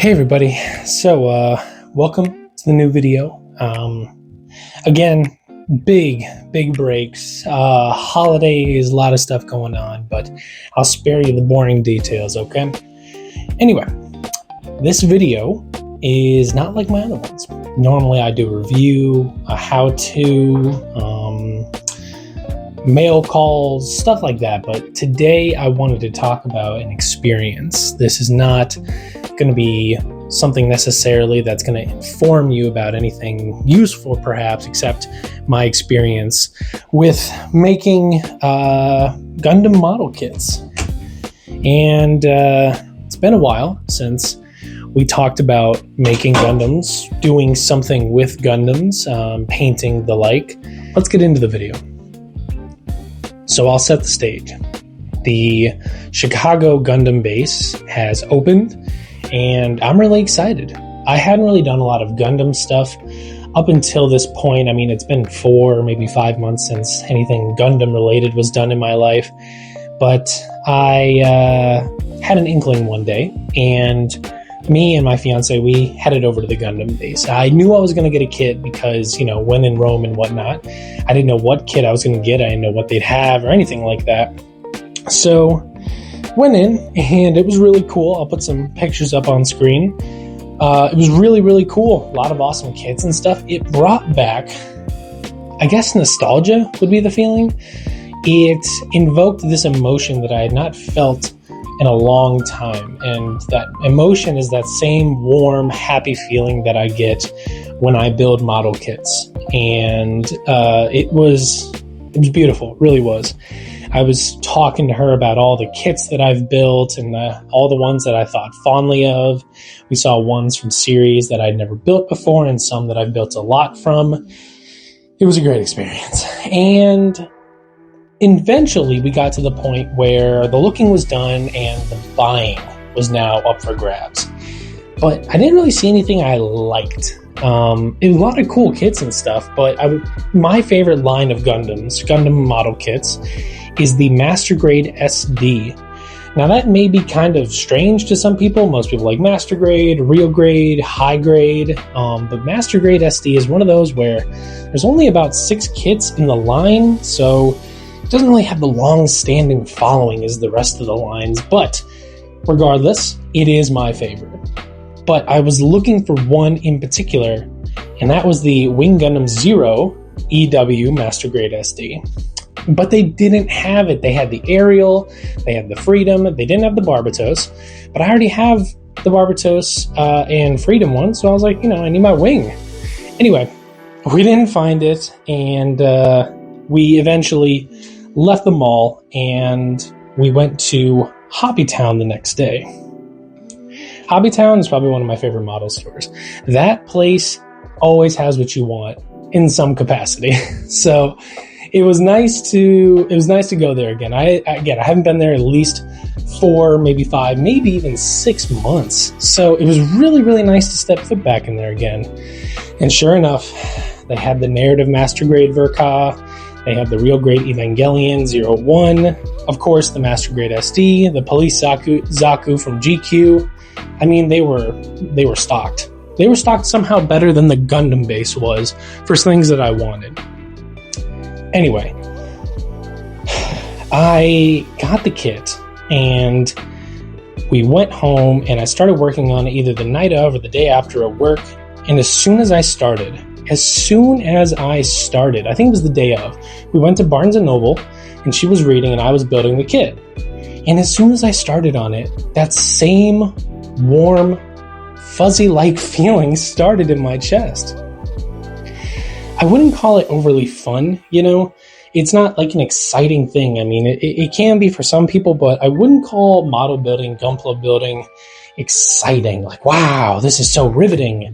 Hey everybody, so welcome to the new video. Again, big breaks, holidays, a lot of stuff going on, but I'll spare you the boring details, okay? Anyway, this video is not like my other ones. Normally I do a review, a how-to, mail calls, stuff like that, but today I wanted to talk about an experience. This is not going to be something necessarily that's going to inform you about anything useful perhaps, except my experience with making Gundam model kits. And it's been a while since we talked about making Gundams, doing something with Gundams, painting the like. Let's get into the video. So I'll set the stage. The Chicago Gundam base has opened, and I'm really excited. I hadn't really done a lot of Gundam stuff up until this point. I mean, it's been 4, maybe 5 months since anything Gundam related was done in my life. But I had an inkling one day, and me and my fiance, we headed over to the Gundam base. I knew I was going to get a kit because, when in Rome and whatnot. I didn't know what kit I was going to get. I didn't know what they'd have or anything like that. So went in, and it was really cool. I'll put some pictures up on screen. It was really cool. A lot of awesome kits and stuff. It brought back, I guess, nostalgia would be the feeling. It invoked this emotion that I had not felt in a long time, and that emotion is that same warm, happy feeling that I get when I build model kits. And it was beautiful. It really was. I was talking to her about all the kits that I've built and all the ones that I thought fondly of. We saw ones from series that I'd never built before and some that I've built a lot from. It was a great experience. And eventually we got to the point where the looking was done and the buying was now up for grabs. But I didn't really see anything I liked. It was a lot of cool kits and stuff, but my favorite line of Gundam model kits, is the Master Grade SD. Now that may be kind of strange to some people. Most people like Master Grade, Real Grade, High Grade, but Master Grade SD is one of those where there's only about 6 kits in the line, so it doesn't really have the long-standing following as the rest of the lines, but regardless, it is my favorite. But I was looking for one in particular, and that was the Wing Gundam Zero EW Master Grade SD. But they didn't have it. They had the Ariel, they had the Freedom, they didn't have the Barbatos, but I already have the Barbatos and Freedom one, so I was like, I need my wing. Anyway, we didn't find it, and we eventually left the mall, and we went to Hobbytown the next day. Hobbytown is probably one of my favorite model stores. That place always has what you want in some capacity. So it was nice to go there again. I haven't been there at least 4, maybe 5, maybe even 6 months. So it was really nice to step foot back in there again. And sure enough, they had the Narrative Master Grade Verka, they had the Real Grade Evangelion 01, of course the Master Grade SD, the Police Zaku from GQ. I mean, they were stocked. They were stocked somehow better than the Gundam base was for things that I wanted. Anyway, I got the kit, and we went home, and I started working on it either the night of or the day after at work. And as soon as I started, I think it was the day of, we went to Barnes & Noble, and she was reading, and I was building the kit. And as soon as I started on it, that same warm, fuzzy-like feeling started in my chest. I wouldn't call it overly fun, It's not like an exciting thing. I mean, it can be for some people, but I wouldn't call model building, Gunpla building exciting. Like, wow, this is so riveting.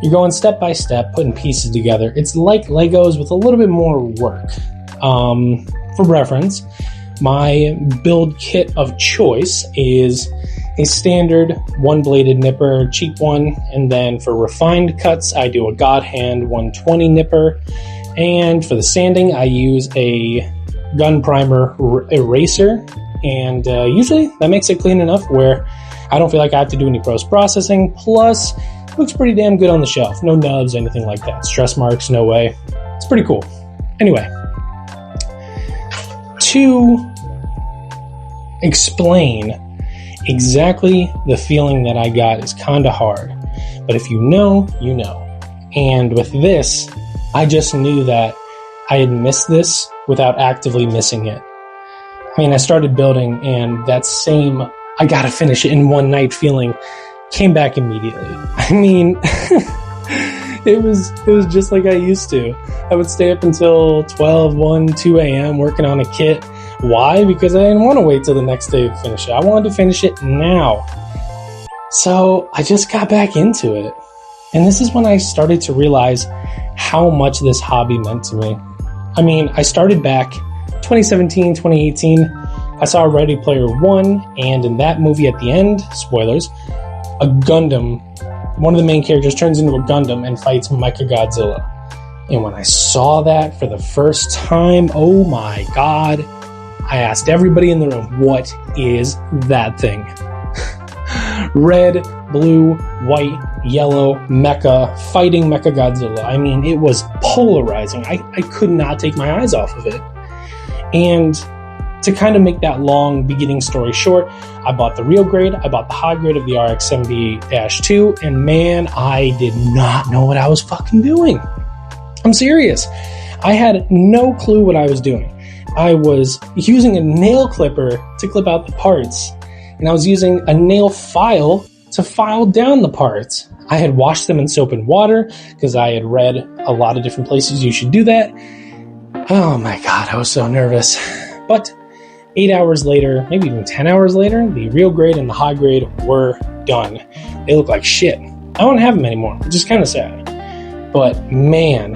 You're going step by step, putting pieces together. It's like Legos with a little bit more work. For reference, my build kit of choice is a standard one-bladed nipper, cheap one, and then for refined cuts, I do a God Hand 120 nipper, and for the sanding, I use a gun primer eraser, and usually that makes it clean enough where I don't feel like I have to do any post-processing. Plus, it looks pretty damn good on the shelf. No nubs, anything like that. Stress marks, no way. It's pretty cool. Anyway, to explain exactly the feeling that I got is kind of hard. But if you know, you know. And with this, I just knew that I had missed this without actively missing it. I mean, I started building, and that same I gotta finish it in one night feeling came back immediately. I mean, it was just like I used to. I would stay up until 12, 1, 2 a.m. working on a kit. Why? Because I didn't want to wait till the next day to finish it. I wanted to finish it now. So I just got back into it. And this is when I started to realize how much this hobby meant to me. I mean, I started back 2017, 2018. I saw Ready Player One, and in that movie at the end, spoilers, a Gundam, one of the main characters turns into a Gundam and fights Mechagodzilla. And when I saw that for the first time, oh my god, I asked everybody in the room, what is that thing? Red, blue, white, yellow, mecha, fighting Mechagodzilla. I mean, it was polarizing. I could not take my eyes off of it. And to kind of make that long beginning story short, I bought the real grade, I bought the high grade of the RX-7B-2, and man, I did not know what I was fucking doing. I'm serious. I had no clue what I was doing. I was using a nail clipper to clip out the parts, and I was using a nail file to file down the parts. I had washed them in soap and water because I had read a lot of different places you should do that. Oh my god, I was so nervous. But 8 hours later, maybe even 10 hours later, the real grade and the high grade were done. They look like shit. I don't have them anymore, which is kind of sad. But man,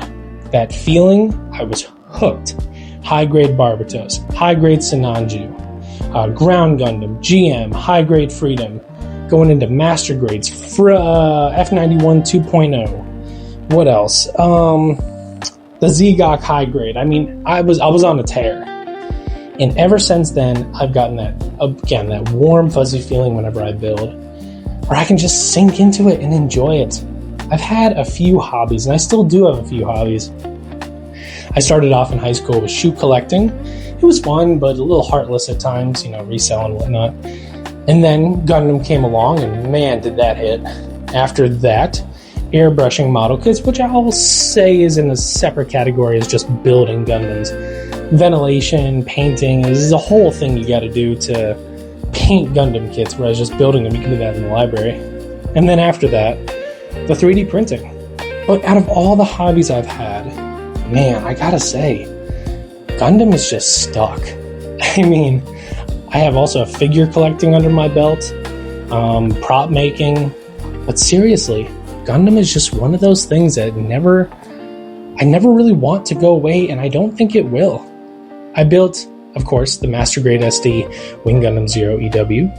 that feeling, I was hooked. High grade Barbatos, high grade Sinanju, Ground Gundam, GM, high grade Freedom, going into master grades, F91 2.0. What else? The Zgok high grade. I mean, I was on a tear. And ever since then, I've gotten that warm, fuzzy feeling whenever I build, where I can just sink into it and enjoy it. I've had a few hobbies, and I still do have a few hobbies. I started off in high school with shoe collecting. It was fun, but a little heartless at times, resell and whatnot. And then Gundam came along, and man, did that hit. After that, airbrushing model kits, which I will say is in a separate category as just building Gundams. Ventilation, painting, is a whole thing you gotta do to paint Gundam kits, whereas just building them, you can do that in the library. And then after that, the 3D printing. But out of all the hobbies I've had, man, I gotta say, Gundam is just stuck. I mean, I have also a figure collecting under my belt, prop making, but seriously, Gundam is just one of those things that I never really want to go away, and I don't think it will. I built, of course, the Master Grade SD Wing Gundam Zero EW,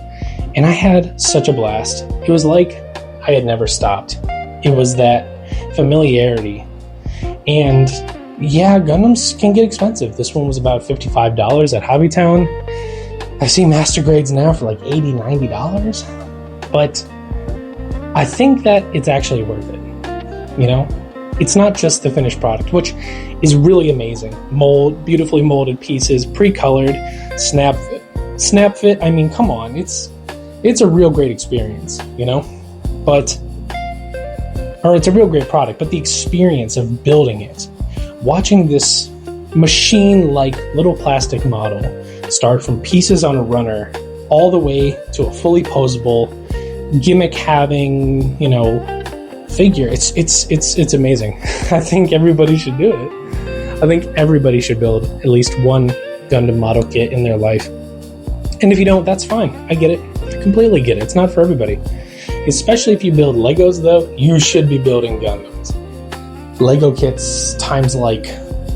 and I had such a blast. It was like I had never stopped. It was that familiarity. And yeah, Gundams can get expensive. This one was about $55 at Hobbytown. I see Master Grades now for like $80, $90. But I think that it's actually worth it. It's not just the finished product, which is really amazing. Beautifully molded pieces, pre-colored, snap fit. I mean, come on, it's a real great experience, it's a real great product, but the experience of building it, watching this machine-like little plastic model start from pieces on a runner all the way to a fully posable, gimmick-having, figure. It's amazing. I think everybody should do it. I think everybody should build at least one Gundam model kit in their life. And if you don't, that's fine. I get it. I completely get it. It's not for everybody. Especially if you build Legos, though, you should be building Gundams. Lego kits times like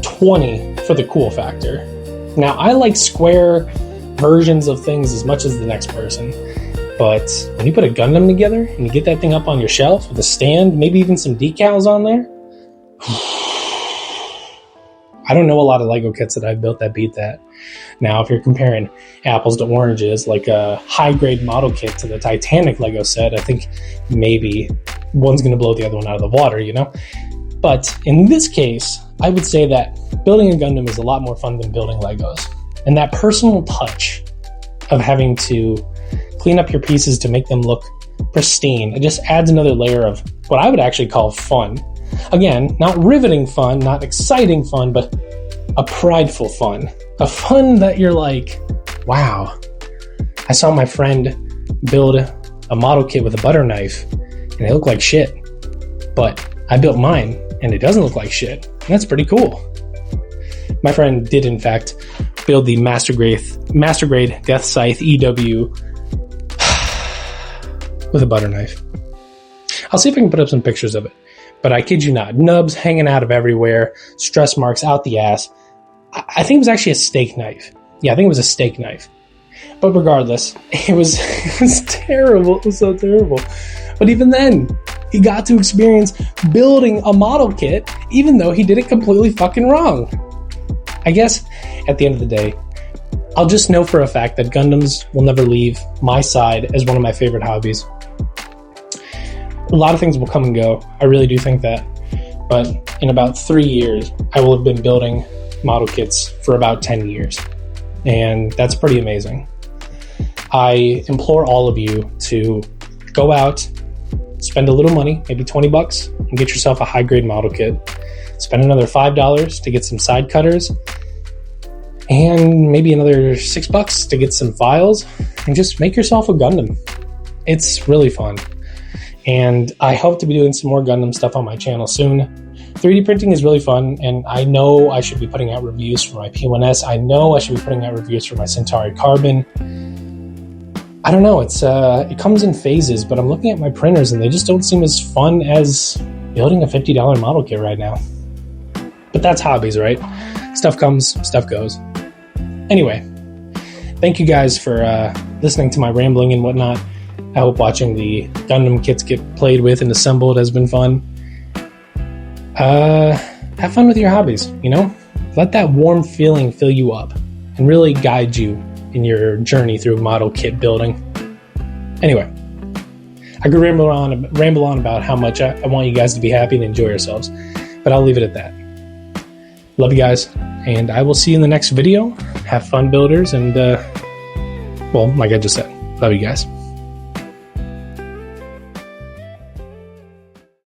20 for the cool factor. Now, I like square versions of things as much as the next person. But when you put a Gundam together and you get that thing up on your shelf with a stand, maybe even some decals on there, I don't know a lot of Lego kits that I've built that beat that. Now, if you're comparing apples to oranges, like a high-grade model kit to the Titanic Lego set, I think maybe one's going to blow the other one out of the water, you know? But in this case, I would say that building a Gundam is a lot more fun than building Legos. And that personal touch of having to clean up your pieces to make them look pristine, it just adds another layer of what I would actually call fun. Again, not riveting fun, not exciting fun, but a prideful fun. A fun that you're like, wow, I saw my friend build a model kit with a butter knife and it looked like shit. But I built mine and it doesn't look like shit. And that's pretty cool. My friend did, in fact, build the Master Grade Death Scythe EW with a butter knife. I'll see if I can put up some pictures of it. But I kid you not, nubs hanging out of everywhere, stress marks out the ass. I think it was actually a steak knife. Yeah, I think it was a steak knife. But regardless, it was terrible. It was so terrible. But even then, he got to experience building a model kit, even though he did it completely fucking wrong. I guess, at the end of the day, I'll just know for a fact that Gundams will never leave my side as one of my favorite hobbies. A lot of things will come and go. I really do think that. But in about 3 years, I will have been building model kits for about 10 years. And that's pretty amazing. I implore all of you to go out, spend a little money, maybe $20, and get yourself a high-grade model kit. Spend another $5 to get some side cutters, and maybe another $6 to get some files, and just make yourself a Gundam. It's really fun. And I hope to be doing some more Gundam stuff on my channel soon. 3D printing is really fun, and I know I should be putting out reviews for my P1S. I know I should be putting out reviews for my Centauri Carbon. I don't know, it comes in phases, but I'm looking at my printers and they just don't seem as fun as building a $50 model kit right now. But that's hobbies, right? Stuff comes, stuff goes. Anyway, thank you guys for listening to my rambling and whatnot. I hope watching the Gundam kits get played with and assembled has been fun. Have fun with your hobbies, you know? Let that warm feeling fill you up and really guide you in your journey through model kit building. Anyway, I could ramble on about how much I want you guys to be happy and enjoy yourselves, but I'll leave it at that. Love you guys, and I will see you in the next video. Have fun, builders, and, well, like I just said, love you guys.